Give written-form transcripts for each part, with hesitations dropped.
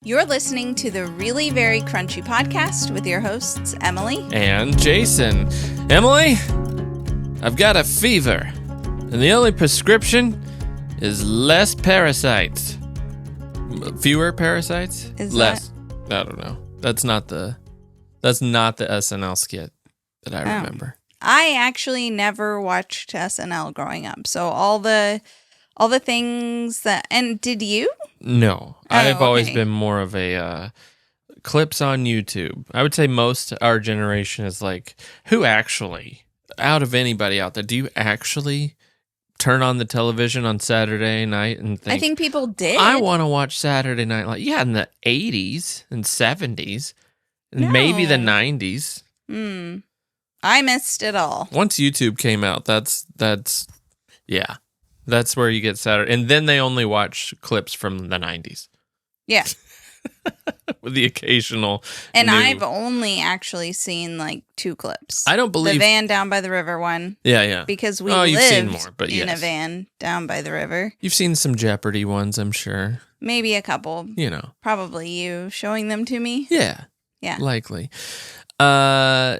You're listening to the Really Very Crunchy podcast with your hosts, Emily and Jason. Emily, I've got a fever, and the only prescription is less parasites. Fewer parasites? Is less. I don't know. That's not the SNL skit that I remember. I actually never watched SNL growing up, so all the things that... And did you? No. I've always been more of a clips on YouTube. I would say most our generation is like, who actually, out of anybody out there, do you actually turn on the television on Saturday night and think... I think people did. I want to watch Saturday Night Live. Yeah, in the 80s and 70s, and maybe the 90s. I missed it all. Once YouTube came out, that's where you get Saturday. And then they only watch clips from the 90s. Yeah. With the occasional And new. I've only actually seen like 2 clips. I don't believe... The van down by the river one. Yeah. Because we you've seen lived more, but in a van down by the river. You've seen some Jeopardy ones, I'm sure. Maybe a couple. You know. Probably you showing them to me. Yeah. Yeah. Likely. Yeah.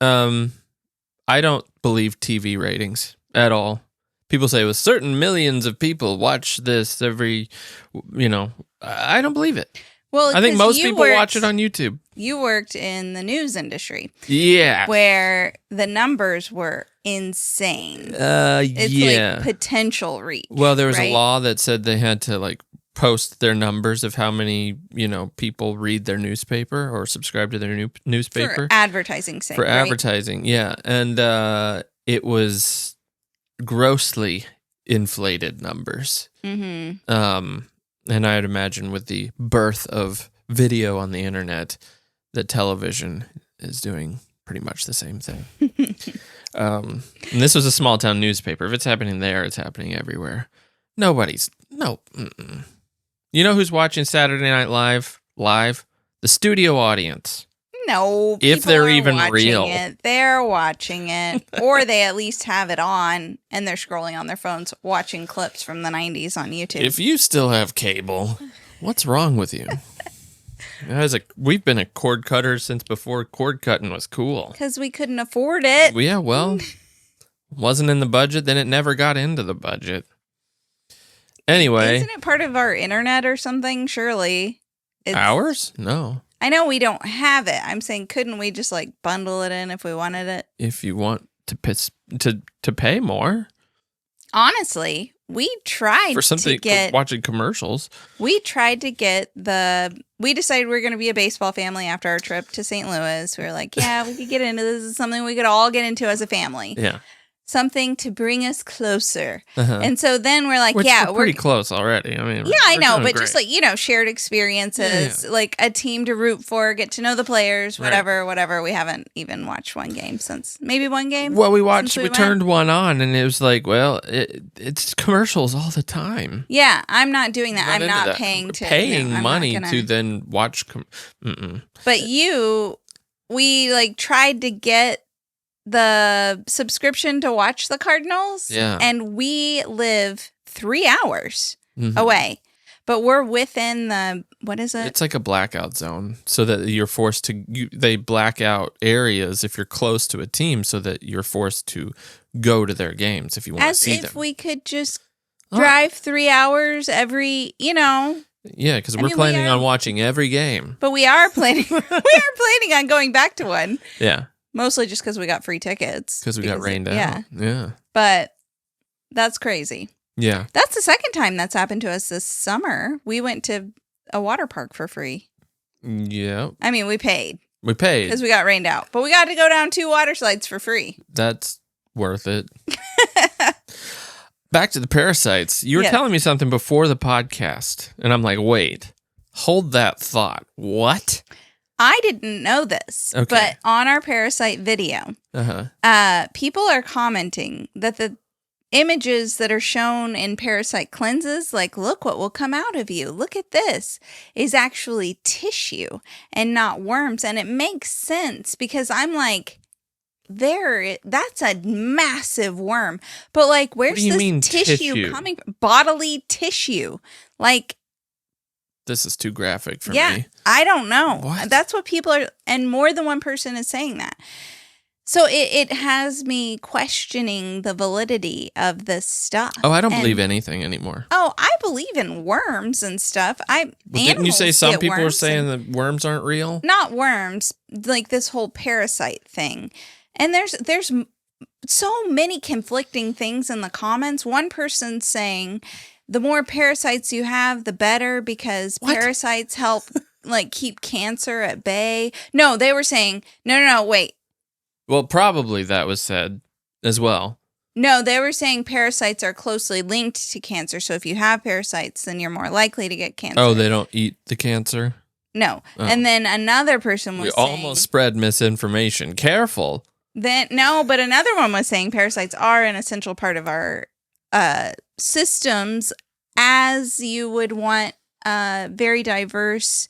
I don't believe TV ratings at all. People say, well, certain millions of people watch this every, I don't believe it. Well, I think most people watch it on YouTube. You worked in the news industry. Yeah. Where the numbers were insane. It's like potential reach. Well, there was a law that said they had to post their numbers of how many, people read their newspaper or subscribe to their newspaper. For advertising sake. For advertising, yeah. And it was grossly inflated numbers. Mm-hmm. And I'd imagine with the birth of video on the internet, that television is doing pretty much the same thing. And this was a small town newspaper. If it's happening there, it's happening everywhere. No. You know who's watching Saturday Night Live? The studio audience. No, if they're even real. They're watching it, or they at least have it on, and they're scrolling on their phones, watching clips from the 90s on YouTube. If you still have cable, what's wrong with you? We've been a cord cutter since before cord cutting was cool. Because we couldn't afford it. Yeah, well, wasn't in the budget, then it never got into the budget. Anyway. Isn't it part of our internet or something, surely? Ours? No. I know we don't have it. I'm saying, couldn't we just bundle it in if we wanted it? If you want to pay more. Honestly, we tried for something, for watching commercials. We tried to get we decided we were going to be a baseball family after our trip to St. Louis. We were like, yeah, we could get into this. This is something we could all get into as a family. Yeah. Something to bring us closer. And so then we're like, we're pretty close already. I mean, yeah, I know, but great. Just shared experiences, a team to root for, get to know the players, whatever. We haven't even watched one game since, maybe one game. Well, we turned one on and it was it's commercials all the time. Yeah, I'm not doing that. I'm not paying money to then watch. But we tried to get the subscription to watch the Cardinals. Yeah. And we live 3 hours away. But we're within what is it? It's like a blackout zone so that you're forced to, they black out areas if you're close to a team so that you're forced to go to their games if you want to see them. As if we could just drive 3 hours every, Yeah, because we're planning on watching every game. But we are planning on going back to one. Yeah. Mostly just because we got free tickets. Because we got rained out. Yeah. But that's crazy. Yeah. That's the second time that's happened to us this summer. We went to a water park for free. Yeah. I mean, we paid. Because we got rained out. But we got to go down 2 water slides for free. That's worth it. Back to the parasites. You were telling me something before the podcast. And I'm like, wait. Hold that thought. What? I didn't know this, but on our Parasite video, people are commenting that the images that are shown in Parasite cleanses, look what will come out of you, look at this, is actually tissue and not worms. And it makes sense because I'm like, that's a massive worm. But where's this tissue coming from? Bodily tissue. this is too graphic for me. I don't know. What? That's what people are, and more than one person is saying that. So it has me questioning the validity of this stuff. Oh, I don't believe anything anymore. Oh, I believe in worms and stuff. Didn't you say some people are saying that worms aren't real? Not worms, like this whole parasite thing. And there's so many conflicting things in the comments. One person saying the more parasites you have, the better, because parasites help like keep cancer at bay. No, they were saying, no, wait. Well, probably that was said as well. No, they were saying parasites are closely linked to cancer. So if you have parasites, then you're more likely to get cancer. Oh, they don't eat the cancer? No. Oh. And then another person was saying... almost spread misinformation. Careful. But another one was saying parasites are an essential part of our systems, as you would want very diverse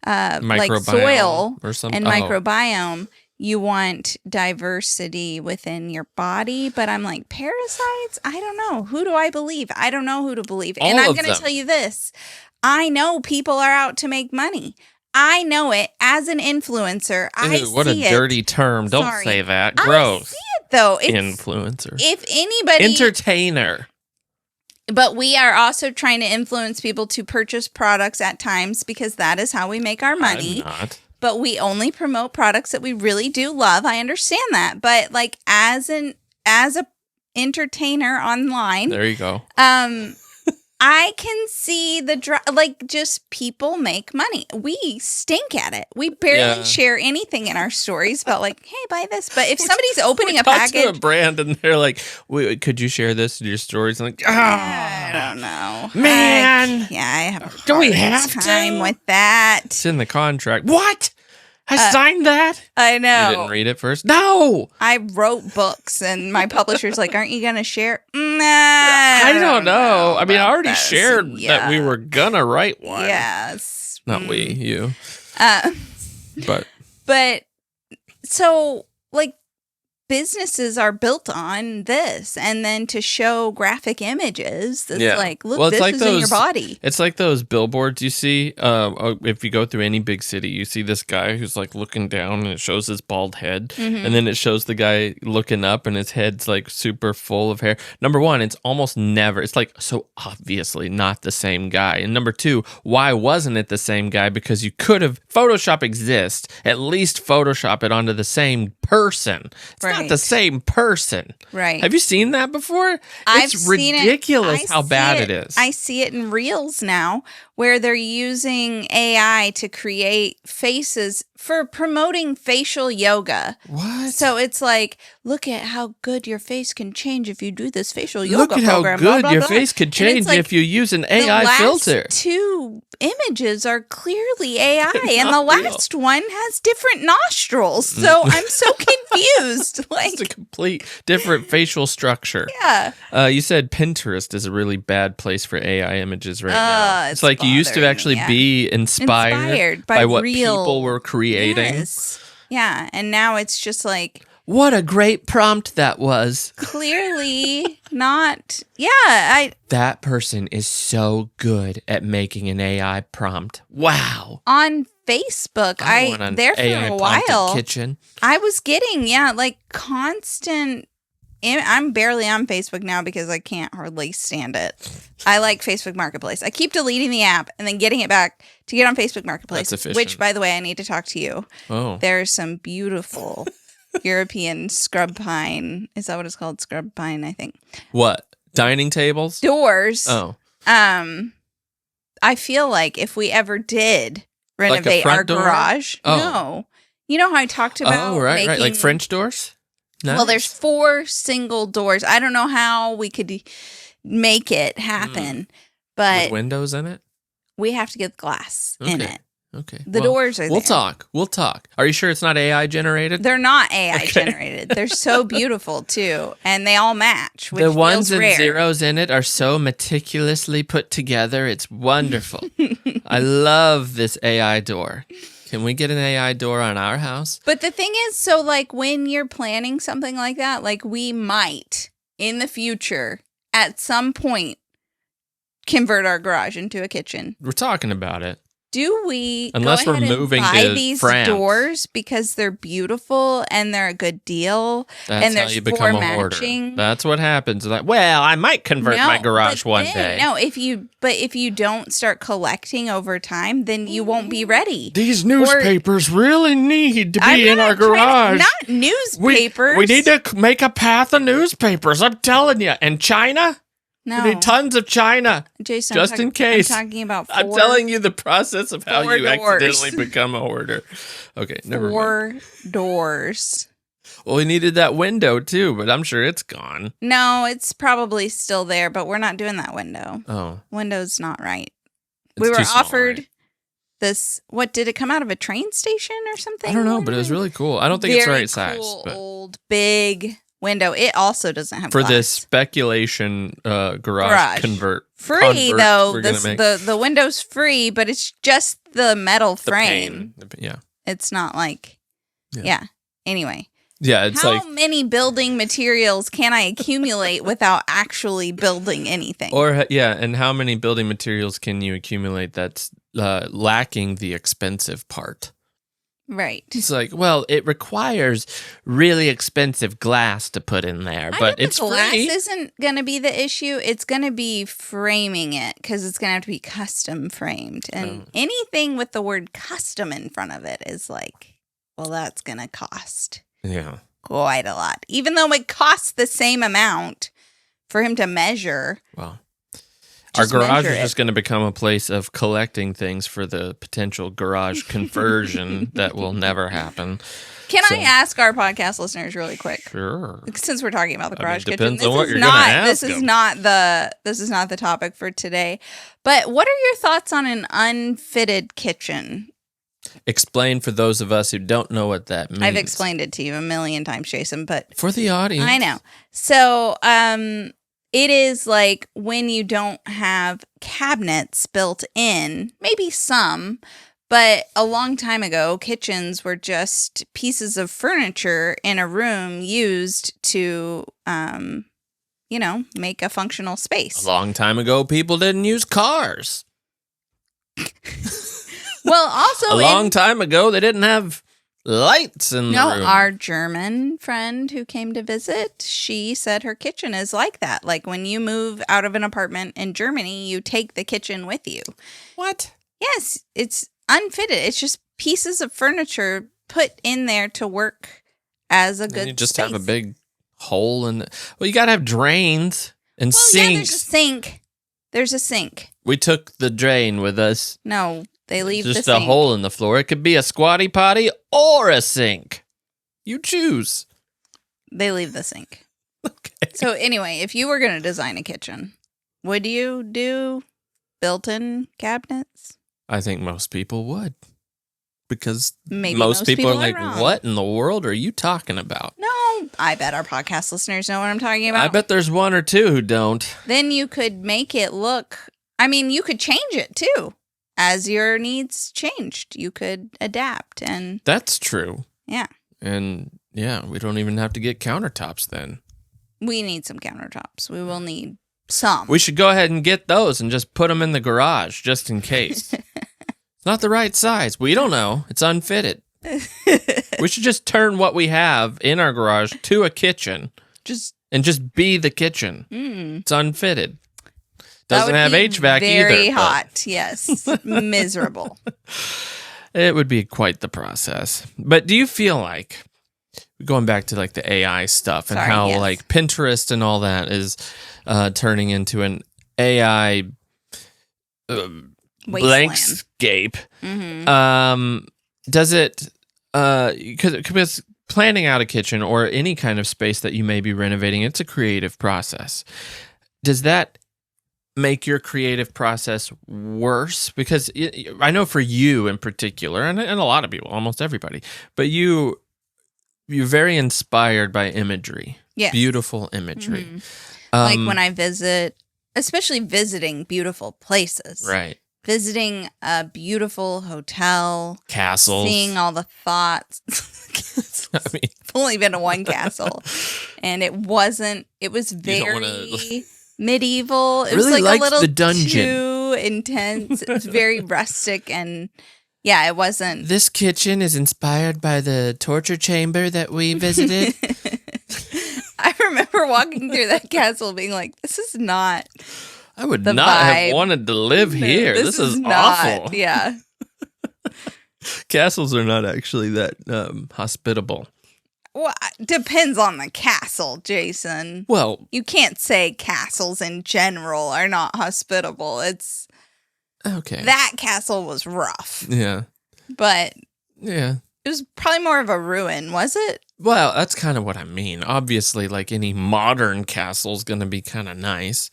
like soil or and microbiome. You want diversity within your body, but I'm like, parasites? I don't know. Who do I believe? I don't know who to believe. And I'm going to tell you this. I know people are out to make money. I know it as an influencer. What a dirty term. Don't say that. Gross. I see it, though. It's, influencer. If anybody... Entertainer. But we are also trying to influence people to purchase products at times, because that is how we make our money. I'm not. But we only promote products that we really do love. I understand that. But like as a entertainer online, there you go. I can see just people make money. We stink at it. We barely share anything in our stories about like, hey, buy this. But if somebody's opening a package, to a brand and they're like, wait, could you share this in your stories? I'm like, I don't know, man. I have a hard time with that. It's in the contract. What? I signed that? I know. You didn't read it first? No! I wrote books, and my publisher's like, aren't you going to share? Nah, I don't know. I mean, I already shared that we were going to write one. Yes. Not we, you. But, so, like, businesses are built on this, and then to show graphic images that's like, look, this is in your body. It's like those billboards you see. If you go through any big city, you see this guy who's like looking down, and it shows his bald head, and then it shows the guy looking up, and his head's like super full of hair. Number one, it's almost never. It's like so obviously not the same guy. And number two, why wasn't it the same guy? Because you could have. Photoshop exists. At least Photoshop it onto the same person. It's not the same person. Right. Have you seen that before? It's ridiculous how bad it is. I see it in Reels now, where they're using AI to create faces for promoting facial yoga. What? So it's like, look at how good your face can change if you do this facial yoga program. Look at how good your face could change if you use an AI filter. The last two images are clearly AI, and the last one has different nostrils. So I'm so confused. It's a complete different facial structure. Yeah. You said Pinterest is a really bad place for AI images right now. It's like you used to actually be inspired by what people were creating. Yes. Yeah. And now it's just like, what a great prompt that was. Clearly not. Yeah. That person is so good at making an AI prompt. Wow. On Facebook, there for a while, kitchen. I was getting, like constant. I'm barely on Facebook now because I can't hardly stand it. I like Facebook Marketplace. I keep deleting the app and then getting it back to get on Facebook Marketplace. That's efficient. Which, by the way, I need to talk to you. Oh. There's some beautiful European scrub pine. Is that what it's called? Scrub pine, I think. What? Dining tables? Doors. Oh. I feel like if we ever did renovate our garage. Oh. No. You know how I talked about right. Like French doors? Nice. Well, there's 4 single doors. I don't know how we could make it happen, but with windows in it? We have to get glass in it. Okay. The doors are there. We'll talk. Are you sure it's not AI generated? They're not AI generated. They're so beautiful, too. And they all match, which the ones and rare. Zeros in it are so meticulously put together. It's wonderful. I love this AI door. Can we get an AI door on our house? But the thing is, so like when you're planning something like that, like we might in the future at some point convert our garage into a kitchen. We're talking about it. Do we unless go we're ahead moving and buy to these France doors because they're beautiful and they're a good deal? That's and how you become a hoarder. That's what happens. Like, well, I might convert my garage one day. No, if you don't start collecting over time, then you won't be ready. These newspapers really need to be in our garage. Not newspapers. We need to make a path of newspapers. I'm telling you. And China. No. We need tons of China. Jason, just in case. I'm talking about I'm telling you the process of how you doors. accidentally become a hoarder. Okay, never mind. 4 doors. Well, we needed that window too, but I'm sure it's gone. No, it's probably still there, but we're not doing that window. Oh. Window's not right. It's we were too small, offered right? this. What, did it come out of a train station or something? I don't know, but it was really cool. I don't think it's the right size. But Old, big window. It also doesn't have for glass. this speculation garage convert. Free though. The window's free, but it's just the metal frame. Yeah. It's not like yeah. Anyway. Yeah, it's how many building materials can I accumulate without actually building anything? Or and how many building materials can you accumulate that's lacking the expensive part? Right. It's like, well, it requires really expensive glass to put in there, but it's free. Glass isn't going to be the issue. It's going to be framing it because it's going to have to be custom framed. And anything with the word custom in front of it is like, well, that's going to cost quite a lot. Even though it costs the same amount for him to measure. Well, our garage is just going to become a place of collecting things for the potential garage conversion that will never happen. Can I ask our podcast listeners really quick? Sure. Since we're talking about the garage kitchen, depends on what you're going to ask this is not the topic for today. But what are your thoughts on an unfitted kitchen? Explain for those of us who don't know what that means. I've explained it to you a million times, Jason, but for the audience, I know. So, it is like when you don't have cabinets built in, maybe some, but a long time ago, kitchens were just pieces of furniture in a room used to, make a functional space. A long time ago, people didn't use cars. Well, also a long time ago, they didn't have lights in the room. No, our German friend who came to visit, she said her kitchen is like that. Like when you move out of an apartment in Germany, you take the kitchen with you. What? Yes, it's unfitted. It's just pieces of furniture put in there to work as a good You just space. have a big hole in it. Well, you got to have drains and sinks. Yeah, there's a sink. There's a sink. We took the drain with us. No, they leave just the sink. a hole in the floor. It could be a squatty potty or a sink. You choose. They leave the sink. Okay. So anyway, if you were going to design a kitchen, would you do built-in cabinets? I think most people would. Because Maybe most people are like, wrong. what in the world are you talking about? No, I bet our podcast listeners know what I'm talking about. I bet there's one or two who don't. Then you could make it look, you could change it too. As your needs changed, you could adapt. And that's true. Yeah. And we don't even have to get countertops then. We need some countertops. We will need some. We should go ahead and get those and just put them in the garage just in case. It's not the right size. We don't know. It's unfitted. We should just turn what we have in our garage to a kitchen. Just be the kitchen. It's unfitted. Doesn't have HVAC either. Very hot. Yes. Miserable. It would be quite the process. But do you feel like, going back to like the AI stuff and like Pinterest and all that is turning into an AI blankscape. Does it, because planning out a kitchen or any kind of space that you may be renovating, it's a creative process. Does that make your creative process worse? Because I know for you in particular, and a lot of people, almost everybody, but you're very inspired by imagery. Yes. Beautiful imagery. Like when I visit, especially visiting beautiful places. Right. Visiting a beautiful hotel. Castles. Seeing all the thoughts. I've only been to one castle. And it was very medieval. It really was like a little the dungeon. too intense. It's very rustic and yeah, it wasn't. This kitchen is inspired by the torture chamber that we visited. I remember walking through that castle being like, this is not. I would not have wanted to live here. This is awful. Yeah. Castles are not actually that hospitable. Well, depends on the castle, Jason. Well, you can't say castles in general are not hospitable. It's okay. That castle was rough. Yeah. But yeah. It was probably more of a ruin, was it? Well, that's kind of what I mean. Obviously, like any modern castle is going to be kind of nice,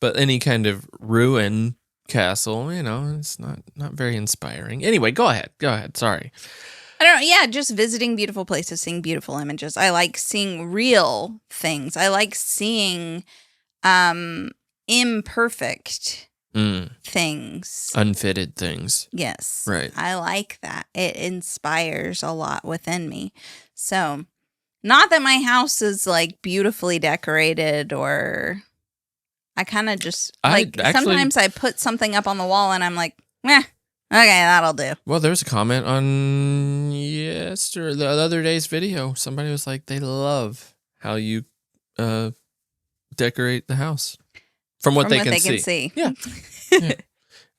but any kind of ruin castle, it's not very inspiring. Anyway, go ahead. Sorry. I don't know. Yeah, just visiting beautiful places, seeing beautiful images. I like seeing real things. I like seeing imperfect things. Unfitted things. Yes. Right. I like that. It inspires a lot within me. So, not that my house is like beautifully decorated or I kind of just sometimes I put something up on the wall and I'm like, okay, that'll do. Well, there's a comment on the other day's video. Somebody was like, they love how you decorate the house. From what they can see. Yeah. Yeah.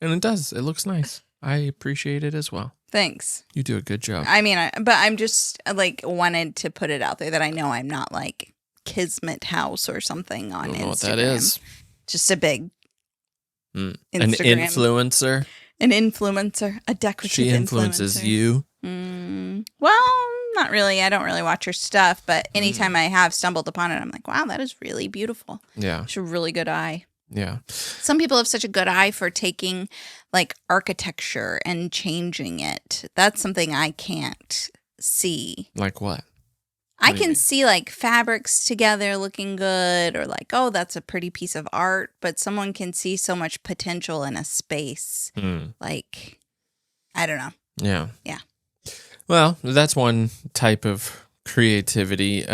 And it does. It looks nice. I appreciate it as well. Thanks. You do a good job. I mean, but I'm just like wanted to put it out there that I know I'm not like Kismet House or something on Instagram. I don't know what that is. Just a big Instagram. An influencer. An influencer. A decorative She influences you. Well, not really. I don't really watch her stuff, but anytime I have stumbled upon it, I'm like, wow, that is really beautiful. Yeah. It's a really good eye. Yeah. Some people have such a good eye for taking like architecture and changing it. That's something I can't see. Like what? I can see like fabrics together looking good or like, oh, that's a pretty piece of art, but someone can see so much potential in a space. Like, I don't know. Yeah. Yeah. Well, that's one type of creativity.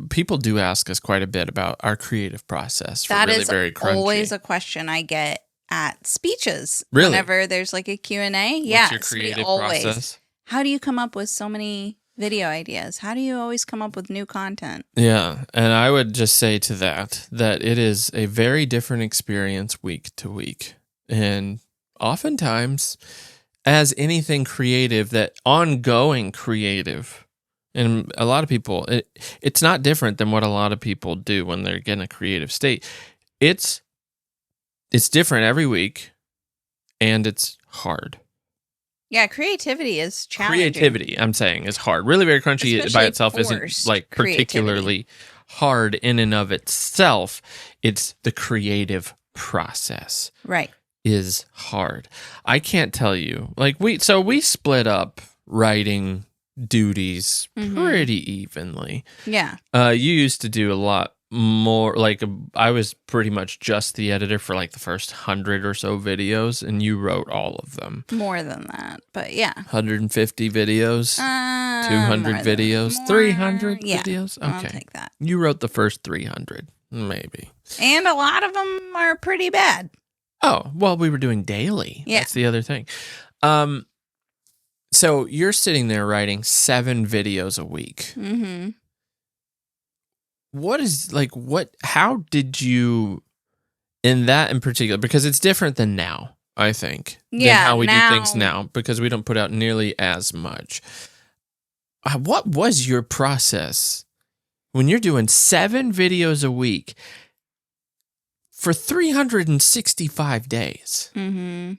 People do ask us quite a bit about our creative process. That really is very crunchy. Always a question I get at speeches. Really? Whenever there's like a Q&A. Yeah. What's your creative process? How do you come up with so many video ideas? How do you always come up with new content? Yeah. And I would just say to that it is a very different experience week to week. And oftentimes, as anything creative, that ongoing creative, and a lot of people, it's not different than what a lot of people do when they're in a creative state. It's different every week, and it's hard. Yeah, creativity is challenging. Creativity, I'm saying, is hard. Really very crunchy. Especially by itself isn't like particularly hard in and of itself. It's the creative process. Right. Is hard. I can't tell you. Like we split up writing duties pretty evenly. Yeah. You used to do a lot more. Like I was pretty much just the editor for like the first 100 or so videos, and you wrote all of them. More than that, but yeah. 150 videos, 200 videos, 300 videos. Okay, I'll take that. You wrote the first 300, maybe. And a lot of them are pretty bad. Oh, well, we were doing daily. Yeah. That's the other thing. So you're sitting there writing 7 videos a week. Mm-hmm. How did you, in that in particular, because it's different than now, I think, than how we do things now, because we don't put out nearly as much. What was your process when you're doing 7 videos a week for 365 days? Mm-hmm.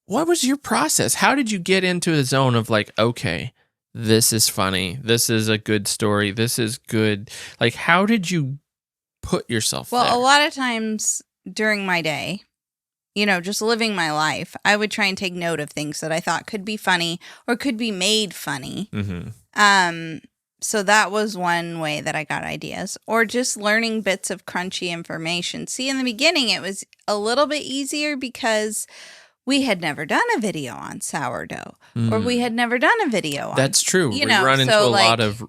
What was your process? How did you get into the zone of like, okay, this is funny, this is a good story, this is good? Like, how did you put yourself there? Well, a lot of times during my day, just living my life, I would try and take note of things that I thought could be funny or could be made funny. Mm-hmm. So that was one way that I got ideas, or just learning bits of crunchy information. See, in the beginning, it was a little bit easier because we had never done a video on sourdough, or we had never done a video on. That's true. We run into a lot of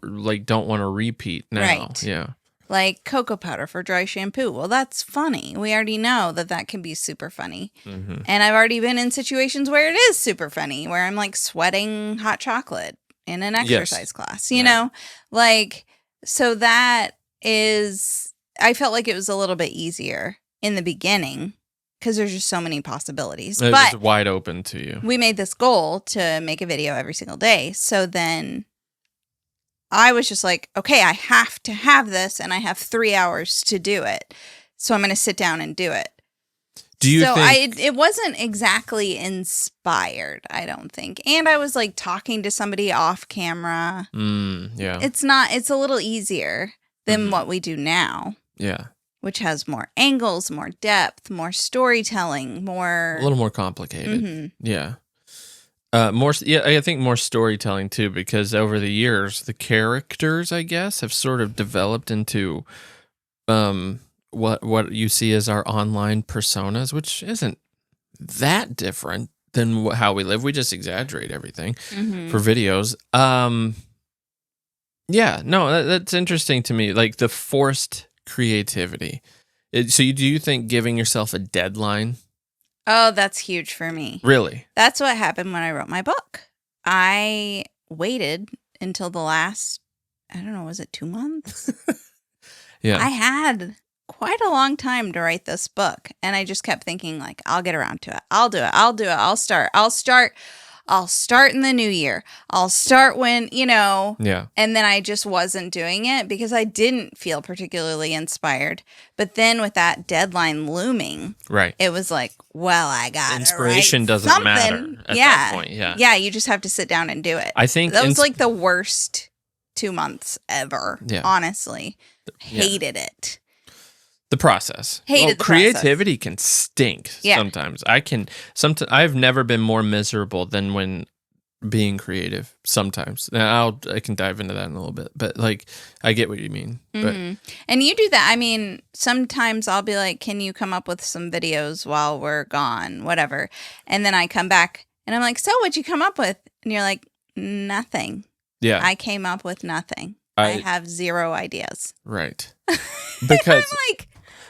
don't want to repeat now. Right. Yeah. like cocoa powder for dry shampoo. Well, that's funny. We already know that can be super funny. And I've already been in situations where it is super funny, where I'm like sweating hot chocolate in an exercise class, you know? Like, so that is, I felt like it was a little bit easier in the beginning because there's just so many possibilities. It was wide open to you. We made this goal to make a video every single day. So then I was just like, okay, I have to have this and I have 3 hours to do it. So I'm going to sit down and do it. Do you think... it wasn't exactly inspired, I don't think. And I was like talking to somebody off camera. Yeah. It's a little easier than what we do now. Yeah. Which has more angles, more depth, more storytelling, more... A little more complicated. Yeah. I think more storytelling too, because over the years, the characters, I guess, have sort of developed into what you see as our online personas, which isn't that different than how we live. We just exaggerate everything for videos. That's interesting to me, like the forced creativity. So do you think giving yourself a deadline? Oh, that's huge for me. Really? That's what happened when I wrote my book. I waited until the last, I don't know, was it 2 months? Yeah. I had quite a long time to write this book. And I just kept thinking, like, I'll get around to it. I'll do it. I'll start in the new year. I'll start when, Yeah. And then I just wasn't doing it because I didn't feel particularly inspired. But then with that deadline looming, right, it was like, well, I got inspiration doesn't matter at that point. Yeah. Yeah, you just have to sit down and do it. I think that was like the worst 2 months ever. Yeah. Honestly. Hated it. The process. Creativity can stink sometimes. I've never been more miserable than when being creative sometimes. Now I can dive into that in a little bit, but like I get what you mean. But and you do that. I mean, sometimes I'll be like, can you come up with some videos while we're gone, whatever. And then I come back and I'm like, so what'd you come up with? And you're like, nothing. Yeah. I came up with nothing. I have 0 ideas. Right. Because I'm like,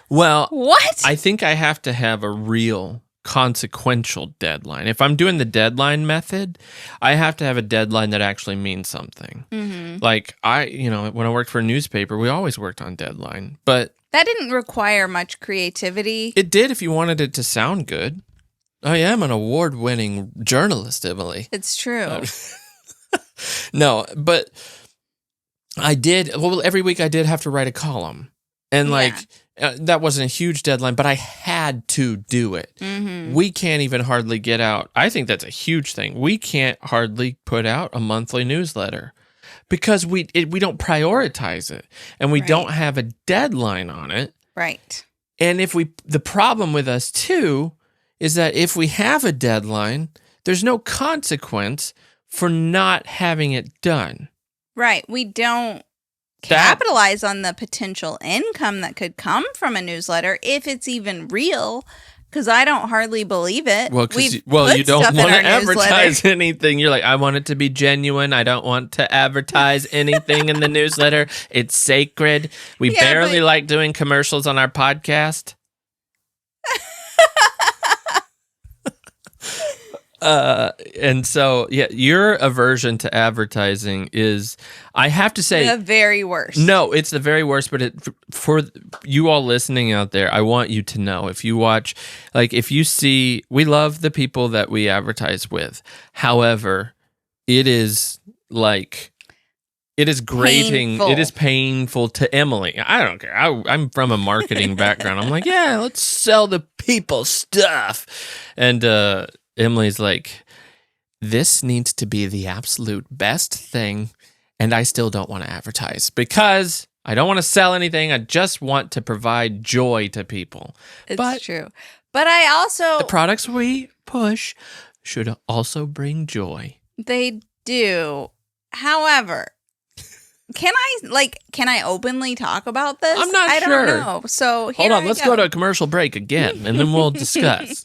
well, what? I think I have to have a real consequential deadline. If I'm doing the deadline method, I have to have a deadline that actually means something. Like when I worked for a newspaper, we always worked on deadline, but that didn't require much creativity. It did if you wanted it to sound good. I am an award-winning journalist, Emily. It's true. No, but I did. Well, every week I did have to write a column. And that wasn't a huge deadline, but I had to do it. We can't even hardly get out. I think that's a huge thing. We can't hardly put out a monthly newsletter because we don't prioritize it and we don't have a deadline on it. Right. And the problem with us too is that if we have a deadline, there's no consequence for not having it done. Right. We don't capitalize on the potential income that could come from a newsletter if it's even real, because I don't hardly believe it. Well, you don't want to advertise anything. You're like, I want it to be genuine. I don't want to advertise anything in the newsletter. It's sacred. We barely like doing commercials on our podcast. And so, your aversion to advertising is, I have to say, the very worst. No, it's the very worst. But for you all listening out there, I want you to know, if you watch, like if you see, we love the people that we advertise with. However, it is grating. Painful. It is painful to Emily. I don't care. I'm from a marketing background. I'm like, let's sell the people stuff. And, Emily's like, this needs to be the absolute best thing, and I still don't want to advertise because I don't want to sell anything. I just want to provide joy to people. It's true. But I also... The products we push should also bring joy. They do. However, can I openly talk about this? I'm not sure. I don't know. So hold on, let's go to a commercial break again, and then we'll discuss.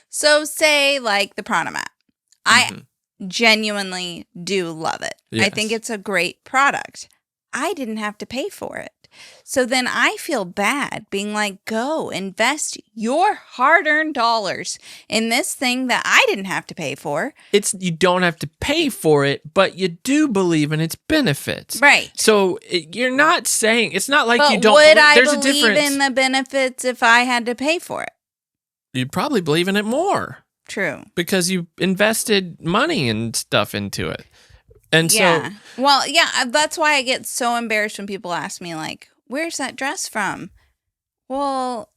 So say like the Prana mat. I genuinely do love it. Yes. I think it's a great product. I didn't have to pay for it. So then I feel bad being like, go invest your hard-earned dollars in this thing that I didn't have to pay for. You don't have to pay for it, but you do believe in its benefits. Right. So you're not saying, it's not like but you don't would I there's believe a difference. in the benefits if I had to pay for it? You'd probably believe in it more. True. Because you invested money and stuff into it. And yeah. Well, yeah, that's why I get so embarrassed when people ask me, like, where's that dress from? Well,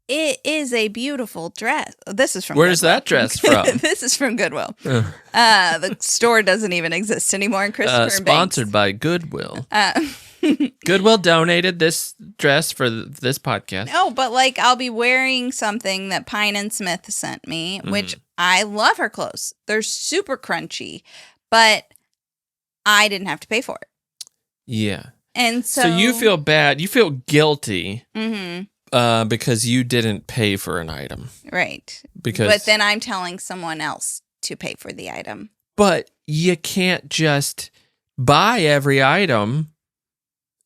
it is a beautiful dress. This is from Where's Goodwill. That dress from? This is from Goodwill. The store doesn't even exist anymore in Christopher Sponsored by Goodwill. Goodwill donated this dress for this podcast. No, but like I'll be wearing something that Pine and Smith sent me, which I love her clothes. They're super crunchy, but I didn't have to pay for it. Yeah. And so you feel bad. You feel guilty because you didn't pay for an item. Right. But then I'm telling someone else to pay for the item. But you can't just buy every item.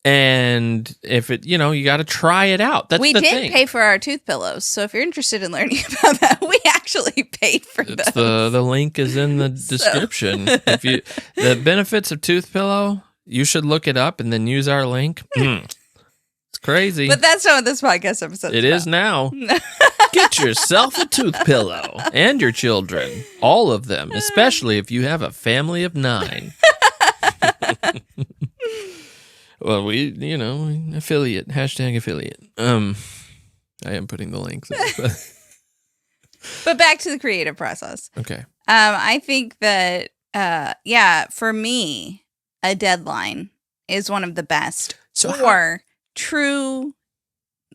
And if it, you got to try it out. That's we the did thing. Pay for our tooth pillows. So if you're interested in learning about that, we actually paid for those. The link is in the description. If the benefits of tooth pillow, you should look it up and then use our link. It's crazy. But that's not what this podcast episode is. It is now. Get yourself a tooth pillow and your children, all of them, especially if you have a family of 9. Well, affiliate, #affiliate. I am putting the link there. But back to the creative process. Okay. I think that, for me, a deadline is one of the best for true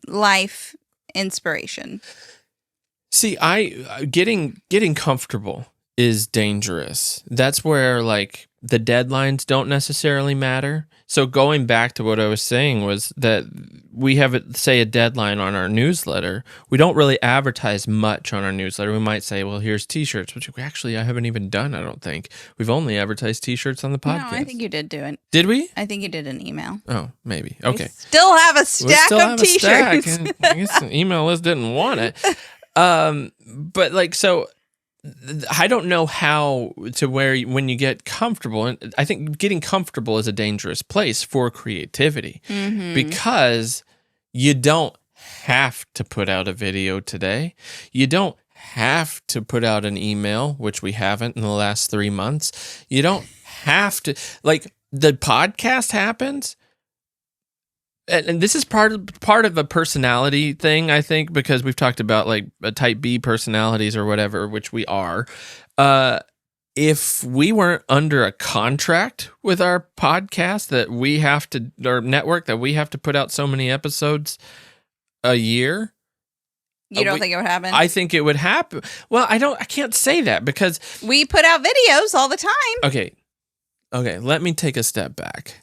life inspiration. See, getting comfortable is dangerous. That's where like the deadlines don't necessarily matter. So going back to what I was saying was that we have a deadline on our newsletter. We don't really advertise much on our newsletter. We might say, well, here's t-shirts, which actually I haven't even done, I don't think. We've only advertised t-shirts on the podcast. No, I think you did do it. Did we? I think you did an email. Oh, maybe. Okay. We still have a stack of t-shirts. I guess the email list didn't want it. But like, so I don't know how to where when you get comfortable, and I think getting comfortable is a dangerous place for creativity because you don't have to put out a video today. You don't have to put out an email, which we haven't in the last 3 months. You don't have to, like, the podcast happens. And this is part of a personality thing, I think, because we've talked about like a type B personalities or whatever, which we are. If we weren't under a contract with our podcast that we have to, or network that we have to put out so many episodes a year. You don't think it would happen? I think it would happen. Well, I can't say that because we put out videos all the time. Okay. Let me take a step back.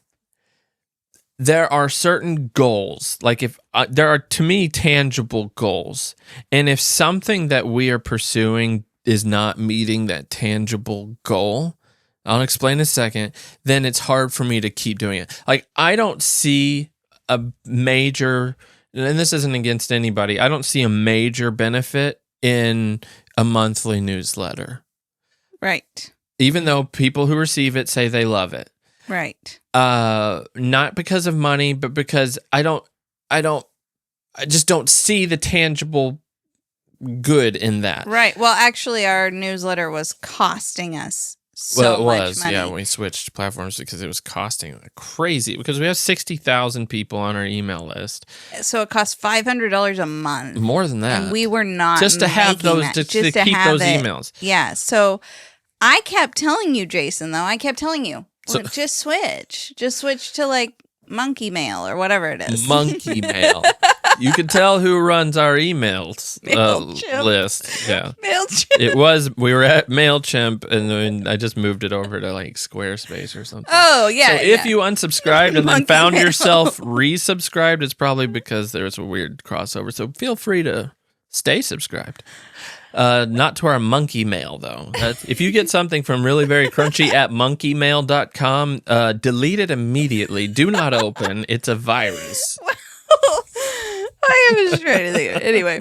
There are certain goals, like if there are, to me, tangible goals. And if something that we are pursuing is not meeting that tangible goal, I'll explain in a second, then it's hard for me to keep doing it. Like, I don't see a major, and this isn't against anybody, I don't see a major benefit in a monthly newsletter. Right. Even though people who receive it say they love it. Right. Not because of money, but because I just don't see the tangible good in that. Right. Well, actually, our newsletter was costing us so much money. Yeah, we switched platforms because it was costing crazy, because we have 60,000 people on our email list. So it costs $500 a month. More than that. And we were not just to have those, to keep those emails. Yeah. So I kept telling you, Jason, though, just switch to like monkey mail or whatever it is. Monkey mail. You can tell who runs our emails list. Yeah. MailChimp. We were at MailChimp and then I just moved it over to like Squarespace or something. Oh, yeah. So if you unsubscribed and then found yourself resubscribed, it's probably because there's a weird crossover. So feel free to stay subscribed. Not to our monkey mail, though. If you get something from really very crunchy at monkeymail.com, delete it immediately. Do not open. It's a virus. I was trying to think of it. Anyway,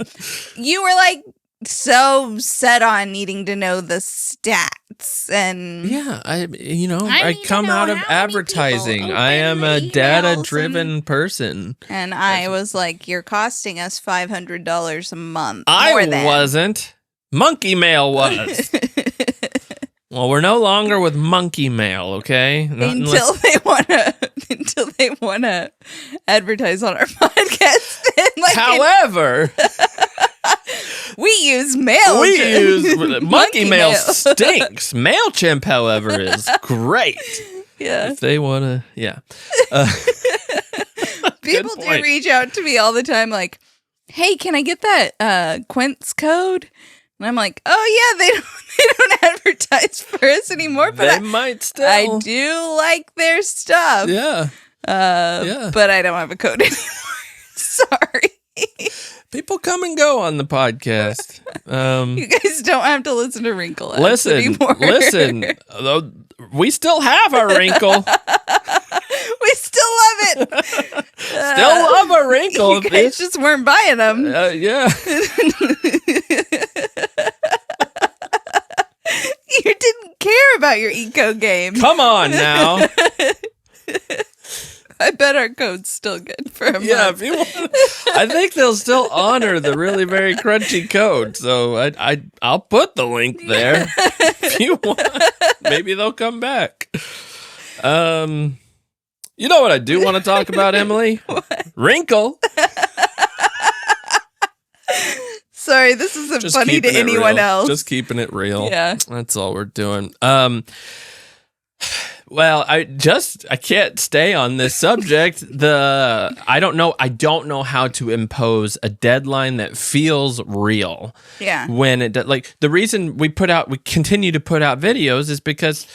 you were like so set on needing to know the stats and yeah, I come out of advertising. I am a data-driven person, and I was like, "You're costing us $500 a month." I wasn't. Monkey Mail was. Well, we're no longer with Monkey Mail, okay? Until they wanna advertise on our podcast. However, we use mail. Monkey Mail stinks. MailChimp, however, is great. Yeah. If they want to, yeah. People do reach out to me all the time like, hey, can I get that Quince code? And I'm like, oh yeah, they don't advertise for us anymore, but they might still. I do like their stuff. Yeah. But I don't have a code anymore. Sorry. People come and go on the podcast. You guys don't have to listen to Wrinkle anymore. Listen. We still have our Wrinkle. We still love it. Still love our Wrinkle. You guys just weren't buying them. Yeah. You didn't care about your eco game. Come on now. I bet our code's still good for a month. Yeah, if you want, I think they'll still honor the really very crunchy code. So I'll put the link there if you want. Maybe they'll come back. You know what I do want to talk about, Emily? What? Wrinkle. Sorry, this isn't Just funny to anyone else. Just keeping it real. Yeah. That's all we're doing. Well, I can't stay on this subject. I don't know how to impose a deadline that feels real. Yeah. When the reason we continue to put out videos is because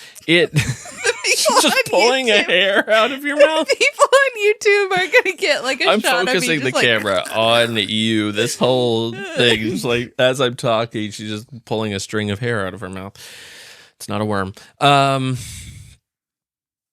just pulling a hair out of your mouth. People on YouTube are gonna get like a I'm shot focusing of me the camera on you. This whole thing, just like as I'm talking, she's just pulling a string of hair out of her mouth. It's not a worm.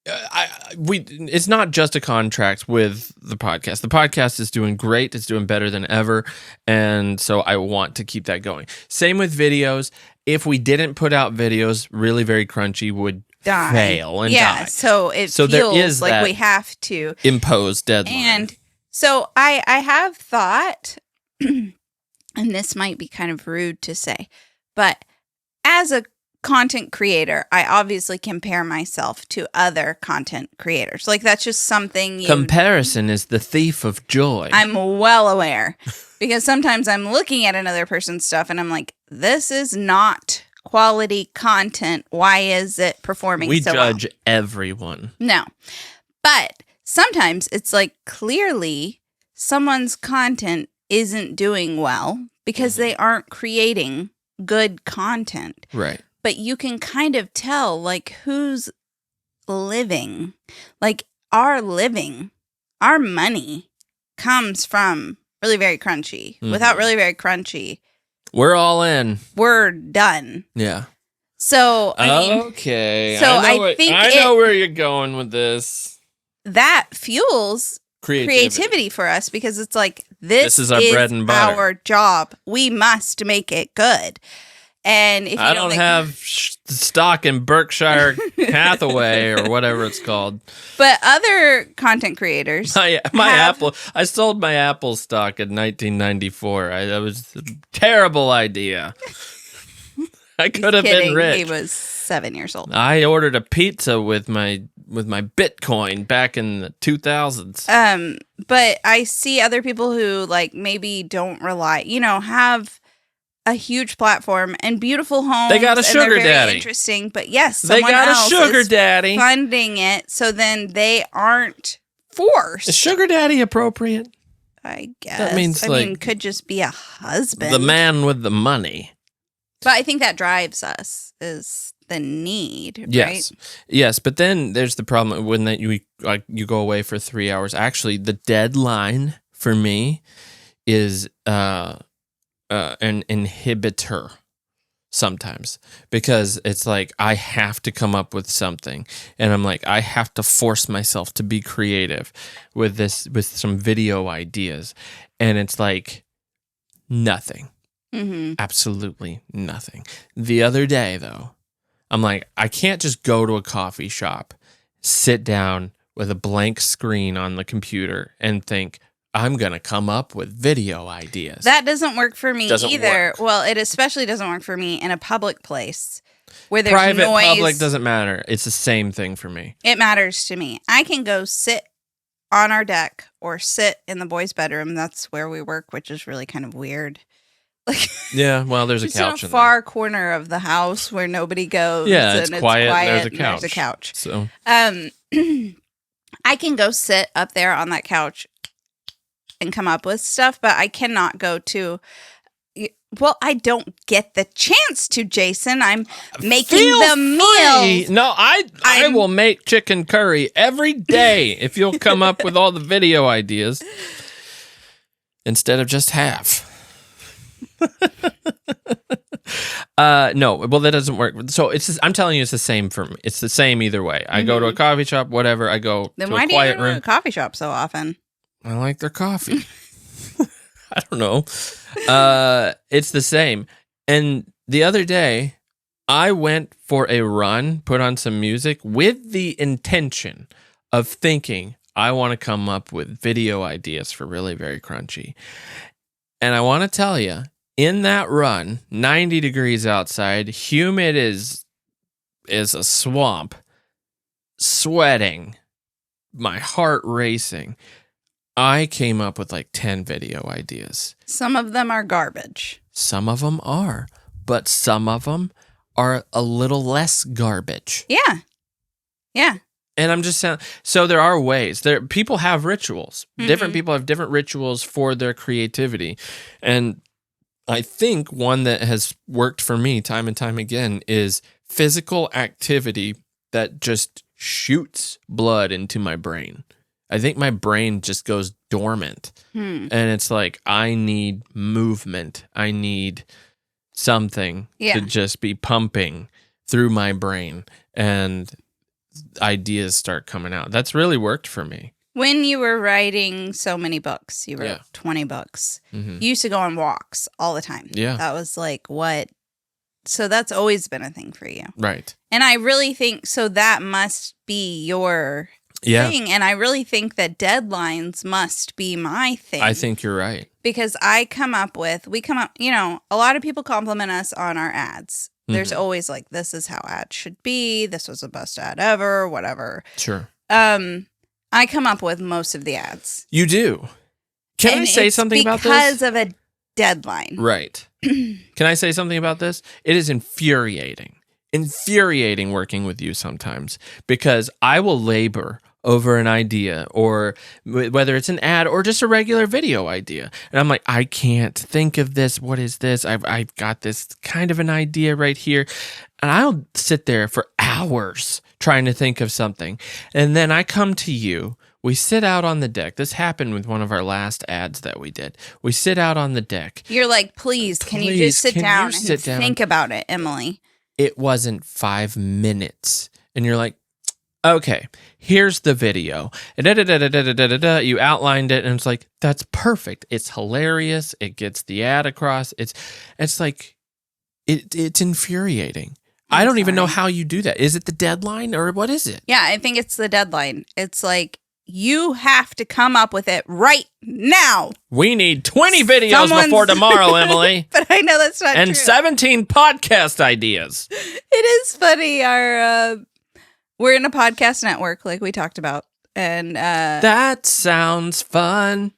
It's not just a contract with the podcast. The podcast is doing great. It's doing better than ever. And so I want to keep that going. Same with videos. If we didn't put out videos, Really Very Crunchy would fail and die. So there is like that we have to impose deadline. And so I have thought, and this might be kind of rude to say, but as a content creator, I obviously compare myself to other content creators. Like that's just something comparison is the thief of joy. I'm well aware because sometimes I'm looking at another person's stuff and I'm like, this is not quality content. Why is it performing so well? We judge everyone. No. But sometimes it's like clearly someone's content isn't doing well because they aren't creating good content. Right. But you can kind of tell, like, who's living. Like, our money comes from Really Very Crunchy. Mm-hmm. Without Really Very Crunchy, we're all in. We're done. Yeah. So, okay. So I know where you're going with this. That fuels creativity for us because it's like, this is our bread and butter. Our job. We must make it good. And if you I don't have stock in Berkshire Hathaway or whatever it's called. But other content creators, Apple. I sold my Apple stock in 1994. That was a terrible idea. I could have been rich. He was 7 years old. I ordered a pizza with my Bitcoin back in the 2000s. But I see other people who like maybe don't rely, have a huge platform and beautiful homes. They got a sugar daddy. Interesting, but yes, they got a sugar daddy funding it, so then they aren't forced. Is sugar daddy appropriate? I guess that means could just be a husband, the man with the money. But I think that drives us is the need, yes. right? Yes, but then there's the problem when you go away for 3 hours. Actually, the deadline for me is an inhibitor sometimes, because it's like I have to come up with something, and I'm like, I have to force myself to be creative with some video ideas, and it's like nothing. Absolutely nothing. The other day, though, I'm like, I can't just go to a coffee shop, sit down with a blank screen on the computer and think, I'm going to come up with video ideas. That doesn't work for me either. Well, it especially doesn't work for me in a public place where there's private, noise. public doesn't matter. It's the same thing for me. It matters to me. I can go sit on our deck or sit in the boys' bedroom. That's where we work, which is really kind of weird. Like, yeah, well, there's a couch in a far corner of the house where nobody goes. Yeah, it's quiet. There's a couch. So, I can go sit up there on that couch and come up with stuff, but I cannot go to. Well, I don't get the chance to, Jason. I'm making the meals. No, I will make chicken curry every day if you'll come up with all the video ideas instead of just half. No, well, that doesn't work. So I'm telling you, it's the same for me. It's the same either way. I go to a coffee shop, whatever. I go to a quiet room. Then why do you go to a coffee shop so often? I like their coffee. I don't know. It's the same. And the other day, I went for a run, put on some music with the intention of thinking I want to come up with video ideas for Really Very Crunchy. And I want to tell you, in that run, 90 degrees outside, humid is a swamp, sweating, my heart racing. I came up with like 10 video ideas. Some of them are garbage. Some of them are, but some of them are a little less garbage. Yeah. Yeah. And I'm just saying, so there are ways. People have rituals. Different people have different rituals for their creativity. And I think one that has worked for me time and time again is physical activity that just shoots blood into my brain. I think my brain just goes dormant. And it's like, I need movement. I need something to just be pumping through my brain. And ideas start coming out. That's really worked for me. When you were writing so many books, you wrote 20 books. You used to go on walks all the time. Yeah. That was like what... So that's always been a thing for you. Right. And I really think, so that must be your thing. And I really think that deadlines must be my thing. I think you're right. Because we come up, a lot of people compliment us on our ads. There's always like, this is how ads should be. This was the best ad ever, whatever. Sure. I come up with most of the ads. You do. Can I say something about this? Because of a deadline. Right. Can I say something about this? It is infuriating working with you sometimes, because I will labor over an idea, or whether it's an ad or just a regular video idea. And I'm like, I can't think of this. What is this? I've got this kind of an idea right here. And I'll sit there for hours trying to think of something. And then I come to you. We sit out on the deck. This happened with one of our last ads that we did. We sit out on the deck. You're like, please, can you just sit down and think about it, Emily? It wasn't 5 minutes. And you're like, okay, here's the video. You outlined it, and it's like, that's perfect. It's hilarious. It gets the ad across. It's like, it's infuriating. I don't even know how you do that. Is it the deadline, or what is it? Yeah, I think it's the deadline. It's like, you have to come up with it right now. We need 20 videos before tomorrow, Emily. But I know that's not true. And 17 podcast ideas. It is funny. We're in a podcast network, like we talked about. And that sounds fun.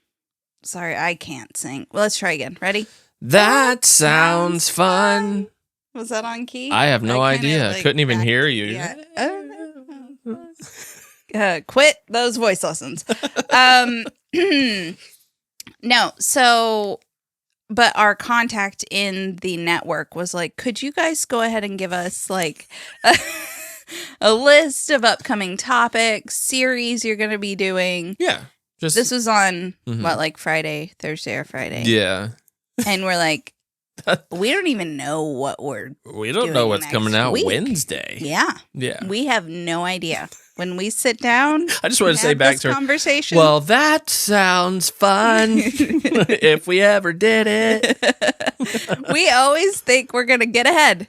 Sorry, I can't sing. Well, let's try again. Ready? That sounds fun. Was that on key? I have no idea. Couldn't even hear you. Yeah. Quit those voice lessons. No, so, but our contact in the network was like, could you guys go ahead and give us like a list of upcoming topics, series you're going to be doing? Yeah. This was on, what, like Thursday or Friday? Yeah. And we're like, We don't even know what we don't know what's coming out Wednesday. Yeah. We have no idea. When we sit down, I just want to say back to her conversation. Well, that sounds fun. If we ever did it. We always think we're going to get ahead.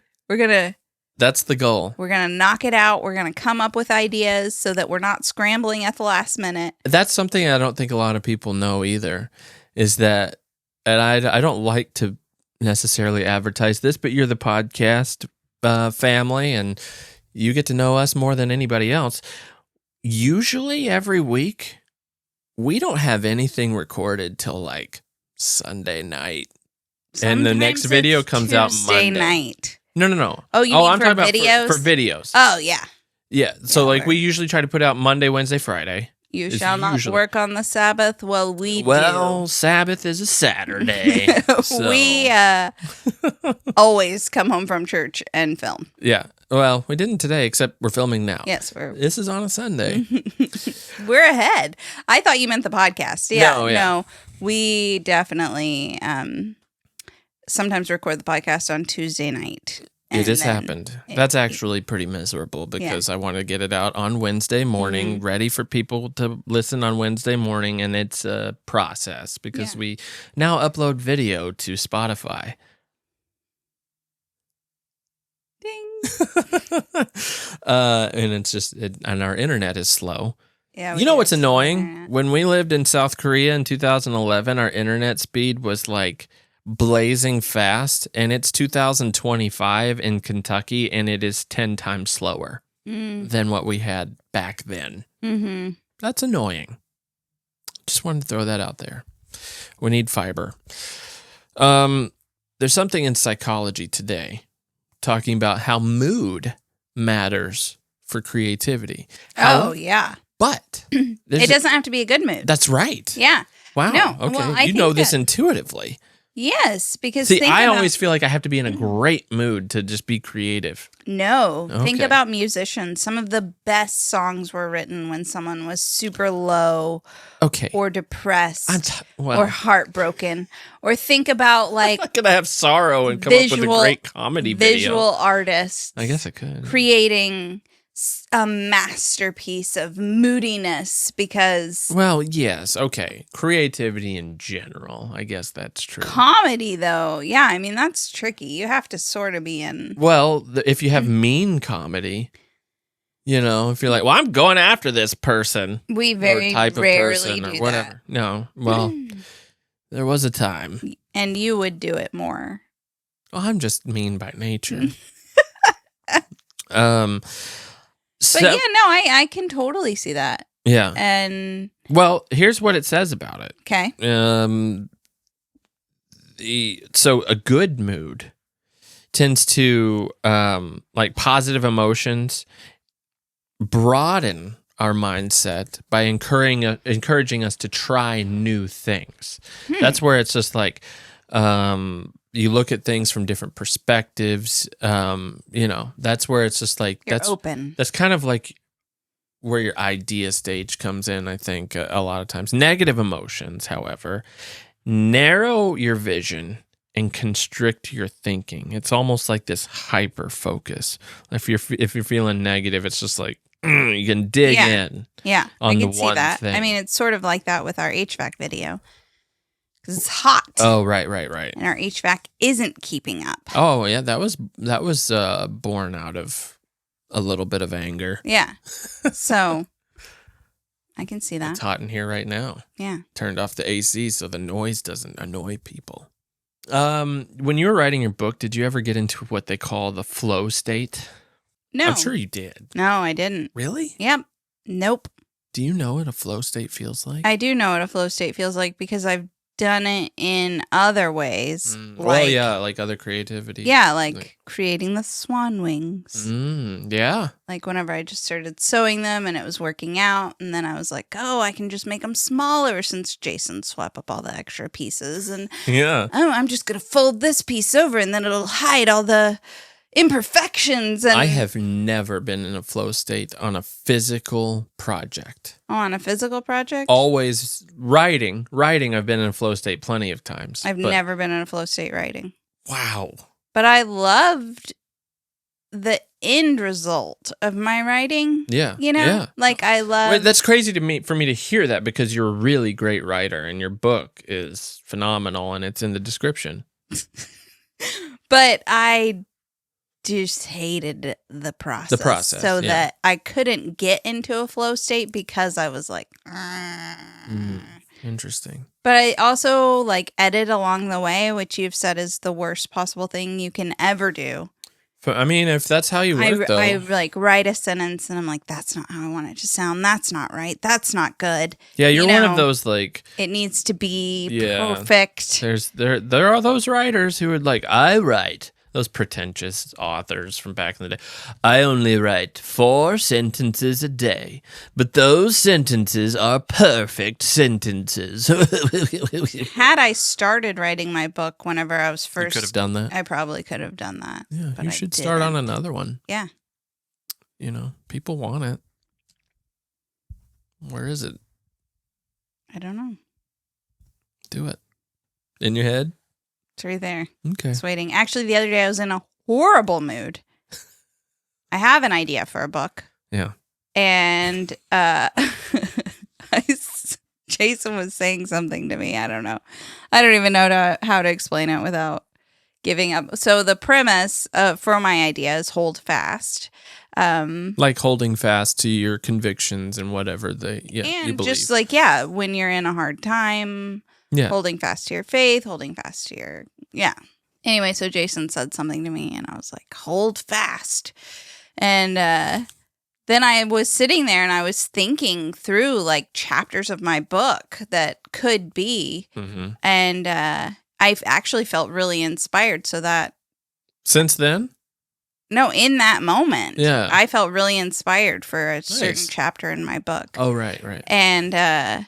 That's the goal. We're going to knock it out. We're going to come up with ideas so that we're not scrambling at the last minute. That's something I don't think a lot of people know either, is that, and I don't like to necessarily advertise this, but you're the podcast family, and you get to know us more than anybody else. Usually every week, we don't have anything recorded till like Sunday night. Sometimes and the next video comes out Monday. Tuesday night. No. Oh, you mean I'm for talking videos? About for videos. Oh, yeah. Yeah. So we usually try to put out Monday, Wednesday, Friday. You shall not work on the Sabbath. Well, we do. Well, Sabbath is a Saturday. So. We always come home from church and film. Yeah. Well, we didn't today, except we're filming now. Yes, this is on a Sunday. We're ahead. I thought you meant the podcast. Yeah. No, we definitely sometimes record the podcast on Tuesday night. It has happened. That's actually pretty miserable because I want to get it out on Wednesday morning, ready for people to listen on Wednesday morning, and it's a process because we now upload video to Spotify. Ding. And it's just, and our internet is slow. Yeah, you know what's annoying? When we lived in South Korea in 2011, our internet speed was like blazing fast, and it's 2025 in Kentucky, and it is 10 times slower than what we had back then. Mm-hmm. That's annoying. Just wanted to throw that out there. We need fiber. There's something in psychology today talking about how mood matters for creativity. But it doesn't have to be a good mood. That's right. Yeah. Wow. No. Okay. Well, you know this intuitively. Yes, because I always feel like I have to be in a great mood to just be creative. No. Okay. Think about musicians. Some of the best songs were written when someone was super low or depressed or heartbroken. Or think about like... I'm not going to have sorrow and come up with a great comedy video. Visual artists. I guess I could. Creating a masterpiece of moodiness because... Well, yes, okay. Creativity in general. I guess that's true. Comedy, though. Yeah, I mean, that's tricky. You have to sort of be in... Well, if you have mean comedy, if you're like, well, I'm going after this person. We very rarely do whatever. That. No, well, there was a time. And you would do it more. Well, I'm just mean by nature. But I can totally see that. Yeah. And well, here's what it says about it. Okay. So a good mood tends to like positive emotions broaden our mindset by encouraging us to try new things. That's where it's just like you look at things from different perspectives. That's where it's just like You're open. That's kind of like where your idea stage comes in, I think, a lot of times. Negative emotions, however, narrow your vision and constrict your thinking. It's almost like this hyper focus. If you're feeling negative, it's just like you can dig in. Yeah, on I can the see one that. thing. I mean, it's sort of like that with our HVAC video. Because it's hot. Oh, right. And our HVAC isn't keeping up. Oh, yeah, that was born out of a little bit of anger. Yeah. So, I can see that. It's hot in here right now. Yeah. Turned off the AC so the noise doesn't annoy people. When you were writing your book, did you ever get into what they call the flow state? No. I'm sure you did. No, I didn't. Really? Yep. Nope. Do you know what a flow state feels like? I do know what a flow state feels like because I've done it in other ways. Like other creativity. Yeah, like creating the swan wings. Yeah. Like whenever I just started sewing them and it was working out, and then I was like, oh, I can just make them smaller since Jason swept up all the extra pieces. And I'm just going to fold this piece over and then it'll hide all the imperfections. And I have never been in a flow state on a physical project. Oh, on a physical project? Always writing. I've been in a flow state plenty of times. I've never been in a flow state writing. Wow. But I loved the end result of my writing. Yeah. You know? Yeah. Like, I love... Well, that's crazy for me to hear that, because you're a really great writer and your book is phenomenal and it's in the description. But I just hated the process. The process, So yeah. that I couldn't get into a flow state because I was like... Interesting. But I also, like, edit along the way, which you've said is the worst possible thing you can ever do. I mean, if that's how you work, though. I like write a sentence and I'm like, that's not how I want it to sound. That's not right. That's not good. Yeah, you're one of those, like... It needs to be perfect. There are those writers who would like, I write... Those pretentious authors from back in the day. I only write 4 sentences a day, but those sentences are perfect sentences. Had I started writing my book whenever I was first... You could have done that. I probably could have done that. Yeah, you should start on another one. Yeah. You know, people want it. Where is it? I don't know. Do it. In your head? It's right there. Okay. It's waiting. Actually, the other day I was in a horrible mood. I have an idea for a book. Yeah. And Jason was saying something to me. I don't know. I don't even know how to explain it without giving up. So the premise for my idea is hold fast. Like holding fast to your convictions and whatever you believe. Just like, when you're in a hard time... Yeah. Holding fast to your faith, holding fast to your... Yeah. Anyway, so Jason said something to me, and I was like, hold fast. And then I was sitting there, and I was thinking through, like, chapters of my book that could be. Mm-hmm. And I actually felt really inspired, so that... Since then? No, in that moment. Yeah. I felt really inspired for a certain chapter in my book. Oh, right. And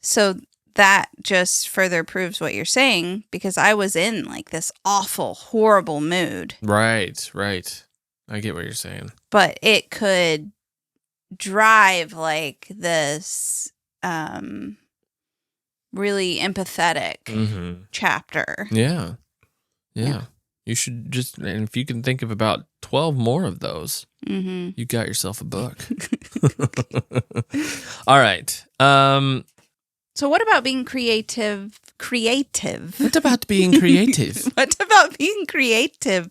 so... That just further proves what you're saying, because I was in like this awful, horrible mood. Right. I get what you're saying. But it could drive like this really empathetic chapter. Yeah. You should just, and if you can think of about 12 more of those, you got yourself a book. All right. So what about being creative? What about being creative? What about being creative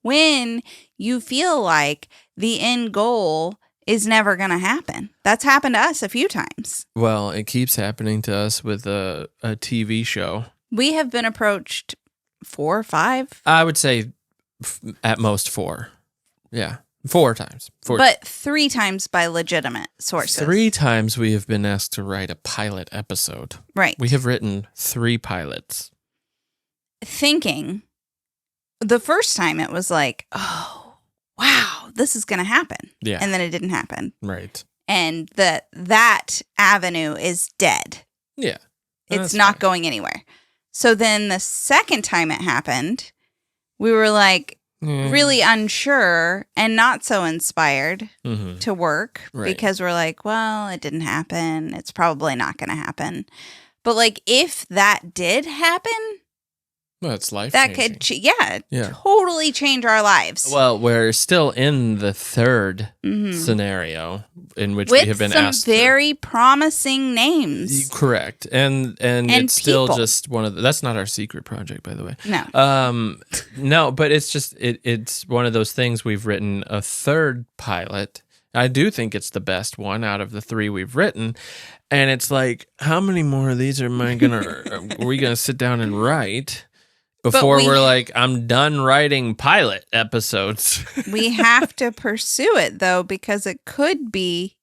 when you feel like the end goal is never going to happen? That's happened to us a few times. Well, it keeps happening to us with a TV show. We have been approached 4 or 5. I would say at most 4. Yeah. 4 times. 4. But 3 times by legitimate sources. 3 times we have been asked to write a pilot episode. Right. We have written 3 pilots. Thinking, the first time it was like, oh, wow, this is going to happen. Yeah. And then it didn't happen. Right. And that avenue is dead. Yeah. It's not going anywhere. So then the second time it happened, we were like, really unsure and not so inspired to work because we're like, well, it didn't happen. It's probably not going to happen. But like, if that did happen, well, it's life that changing. could totally change our lives. Well, we're still in the third scenario in which we have been asked with some very promising names. Correct. And it's still just one of that's not our secret project, by the way. No. No, but it's just it's one of those things. We've written a third pilot. I do think it's the best one out of the 3 we've written. And it's like, how many more of these are we gonna sit down and write before we're like, I'm done writing pilot episodes? We have to pursue it though, because it could be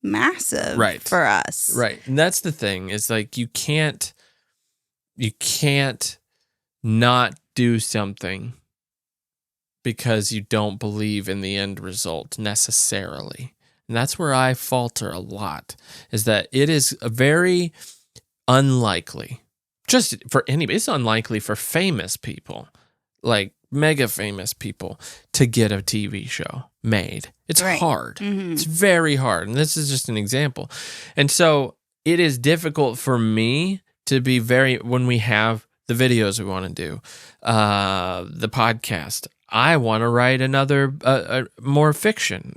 massive for us. Right. And that's the thing. It's like you can't not do something because you don't believe in the end result necessarily. And that's where I falter a lot, is that it is very unlikely, just for anybody, it's unlikely for famous people, like mega famous people, to get a TV show made. It's hard. It's very hard. And this is just an example. And so it is difficult for me to be when we have the videos we want to do, the podcast. I want to write another, more fiction.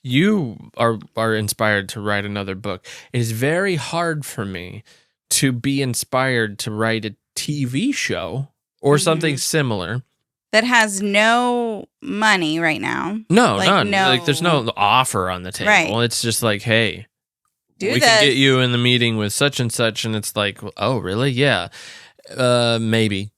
You are inspired to write another book. It is very hard for me to be inspired to write a TV show or something similar. That has no money right now. No, none. There's no offer on the table. Right. It's just like, hey, we can get you in the meeting with such and such, and it's like, oh, really? Yeah, maybe.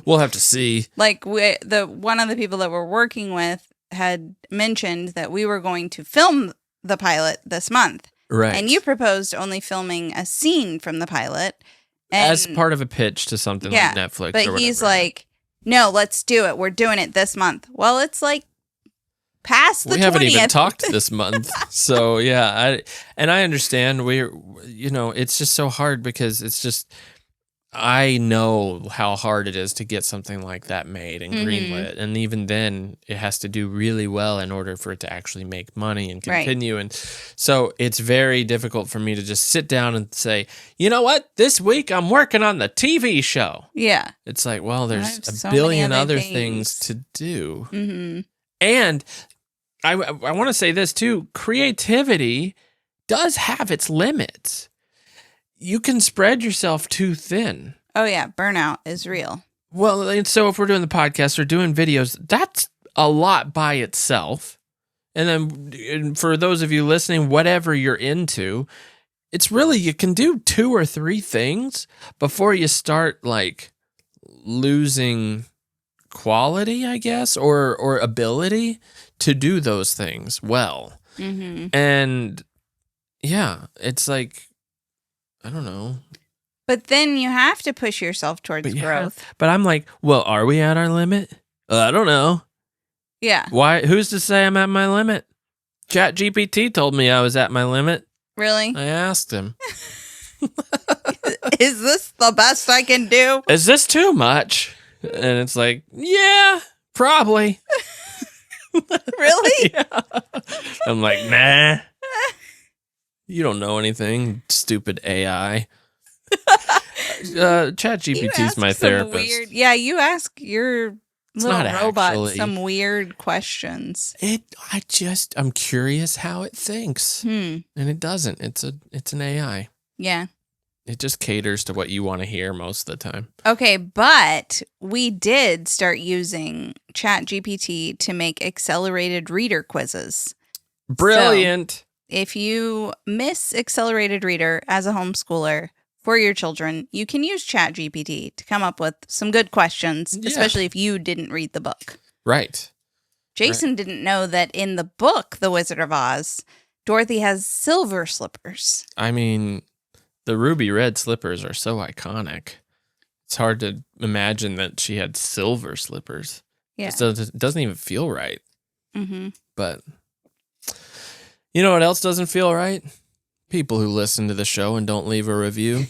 We'll have to see. Like one of the people that we're working with had mentioned that we were going to film the pilot this month, right? And you proposed only filming a scene from the pilot as part of a pitch to something like Netflix. But he's like, no, let's do it. We're doing it this month. Well, it's like past the 20th. We haven't even talked this month. So, yeah. I understand. It's just so hard because it's just, I know how hard it is to get something like that made and greenlit. And even then, it has to do really well in order for it to actually make money and continue. Right. And so it's very difficult for me to just sit down and say, you know what? This week, I'm working on the TV show. Yeah. It's like, well, there's a billion other things to do. Mm-hmm. And I want to say this too. Creativity does have its limits. You can spread yourself too thin. Oh, yeah. Burnout is real. Well, and so if we're doing the podcast or doing videos, that's a lot by itself. And then for those of you listening, whatever you're into, it's really, you can do 2 or 3 things before you start like losing quality, I guess, or ability to do those things well. Mm-hmm. And yeah, it's like, I don't know. But then you have to push yourself towards growth. But I'm like, well, are we at our limit? I don't know. Yeah. Why? Who's to say I'm at my limit? ChatGPT told me I was at my limit. Really? I asked him. Is this the best I can do? Is this too much? And it's like, yeah, probably. Really? Yeah. I'm like, nah. You don't know anything, stupid AI. ChatGPT is my therapist. You ask your little robot some weird questions. I'm curious how it thinks, and it doesn't. It's an AI. Yeah. It just caters to what you want to hear most of the time. Okay, but we did start using ChatGPT to make accelerated reader quizzes. Brilliant. So, if you miss accelerated reader as a homeschooler for your children, you can use ChatGPT to come up with some good questions, especially if you didn't read the book. Right. Jason didn't know that in the book, The Wizard of Oz, Dorothy has silver slippers. I mean, the ruby red slippers are so iconic. It's hard to imagine that she had silver slippers. Yeah. It doesn't even feel right. Mm-hmm. But you know what else doesn't feel right? People who listen to the show and don't leave a review.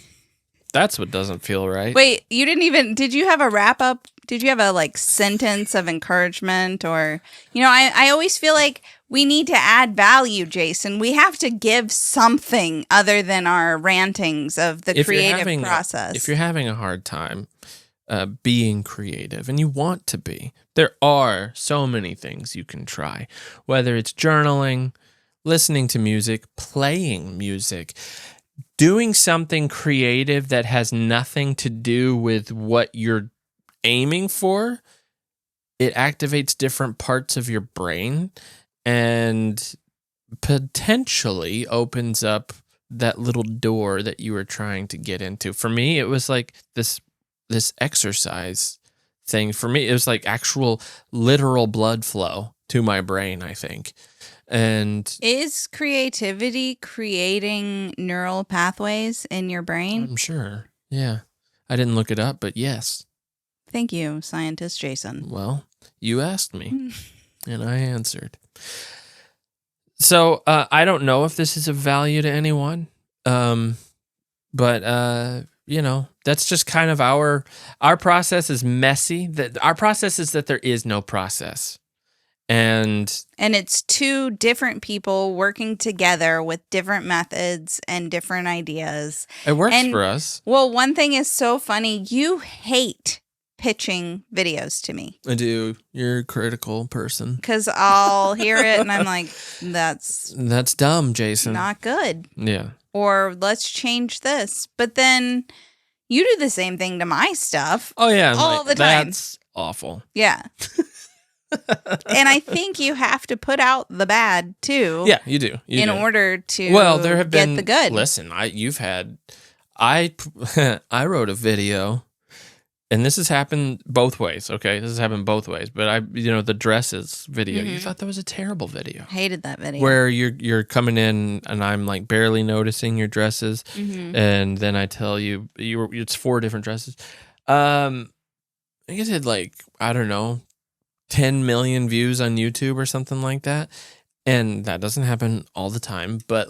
That's what doesn't feel right. Wait, did you have a wrap up? Did you have a sentence of encouragement or, I always feel like we need to add value, Jason. We have to give something other than our rantings of the creative process. If you're having a hard time being creative, and you want to be, there are so many things you can try, whether it's journaling, listening to music, playing music, doing something creative that has nothing to do with what you're aiming for. It activates different parts of your brain and potentially opens up that little door that you were trying to get into. For me, it was like this exercise thing. For me, it was like actual literal blood flow to my brain, I think. And is creativity creating neural pathways in your brain? I'm sure. Yeah. I didn't look it up, but yes. Thank you, scientist Jason. Well, you asked me, and I answered. So I don't know if this is of value to anyone, but that's just kind of our process is messy. Our process is that there is no process. And it's two different people working together with different methods and different ideas. It works for us. Well, one thing is so funny. You hate pitching videos to me. I do. You're a critical person. Because I'll hear it and I'm like, that's dumb, Jason. Not good. Yeah. Or let's change this. But then you do the same thing to my stuff. Oh, yeah. All the time. That's awful. Yeah. And I think you have to put out the bad too. Yeah, you do. In order to there have get been the good. Listen, I wrote a video, and this has happened both ways. Okay, this has happened both ways. But the dresses video, you thought that was a terrible video. Hated that video. Where you're coming in and I'm like barely noticing your dresses, and then I tell you it's 4 different dresses. I guess it had I don't know, 10 million views on YouTube or something like that. And that doesn't happen all the time, but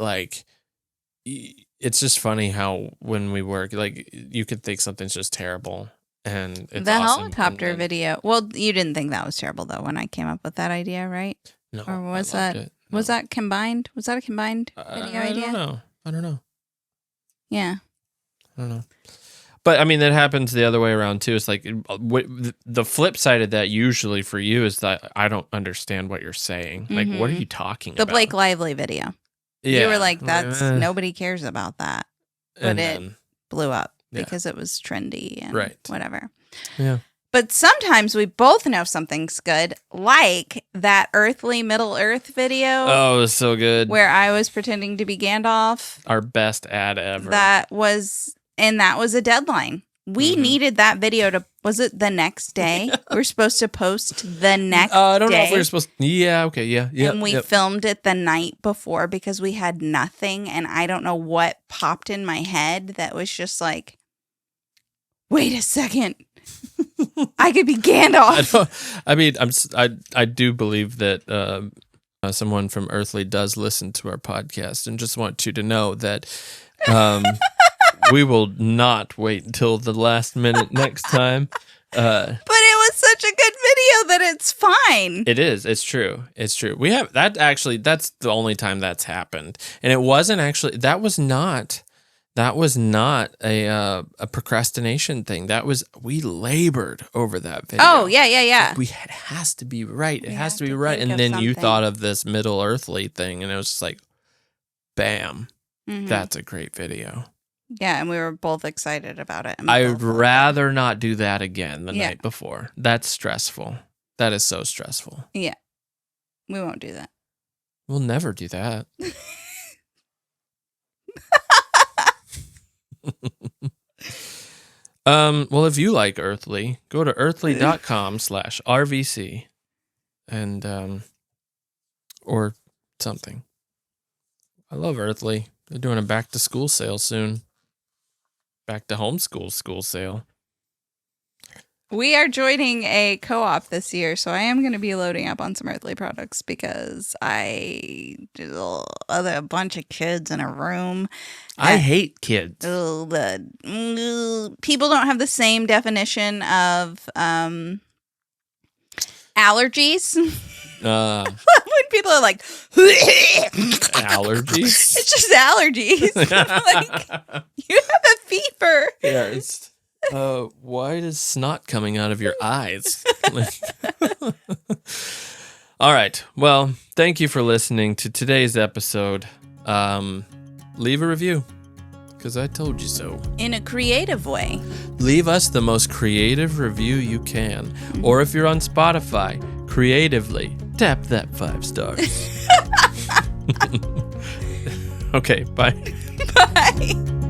it's just funny how when we work, you could think something's just terrible and it's the awesome. Helicopter video. Well, you didn't think that was terrible though when I came up with that idea, right? No. Or was that No. was that combined? Was that a combined video idea? I don't know. Yeah. I don't know. But, that happens the other way around, too. It's the flip side of that usually for you is that I don't understand what you're saying. What are you talking about? The Blake Lively video. Yeah. You were like, nobody cares about that. But it blew up Yeah. because it was trendy and whatever. Yeah. But sometimes we both know something's good, like that Earthly Middle Earth video. Oh, it was so good. Where I was pretending to be Gandalf. Our best ad ever. That was a deadline. We needed that video was it the next day? We're supposed to post the next day. I don't know if we were supposed to. Yeah, okay, yeah. And we filmed it the night before because we had nothing. And I don't know what popped in my head that was just like, wait a second. I could be Gandalf. I do believe that someone from Earthly does listen to our podcast and just want you to know that we will not wait until the last minute next time. But it was such a good video that it's fine. It is. It's true. It's true. We have that actually. That's the only time that's happened, and it wasn't actually. That was not a procrastination thing. We labored over that video. Oh yeah. It has to be right. It has to be right. And then you thought of this Middle Earthly thing, and it was just like, bam, that's a great video. Yeah, and we were both excited about it. I would rather not do that again the night before. That's stressful. That is so stressful. Yeah. We won't do that. We'll never do that. Well, if you like Earthly, go to earthly.com/RVC and or something. I love Earthly. They're doing a back to school sale soon. Back to homeschool school sale. We are joining a co-op this year, so I am going to be loading up on some Earthly products because a bunch of kids in a room. I hate kids. People don't have the same definition of allergies. When people are like, allergies? It's just allergies. Like, you have a fever. Yeah, it's why is snot coming out of your eyes? All right. Well, thank you for listening to today's episode. Leave a review, because I told you so. In a creative way. Leave us the most creative review you can. Or if you're on Spotify, creatively tap that 5 stars. Okay, bye. Bye.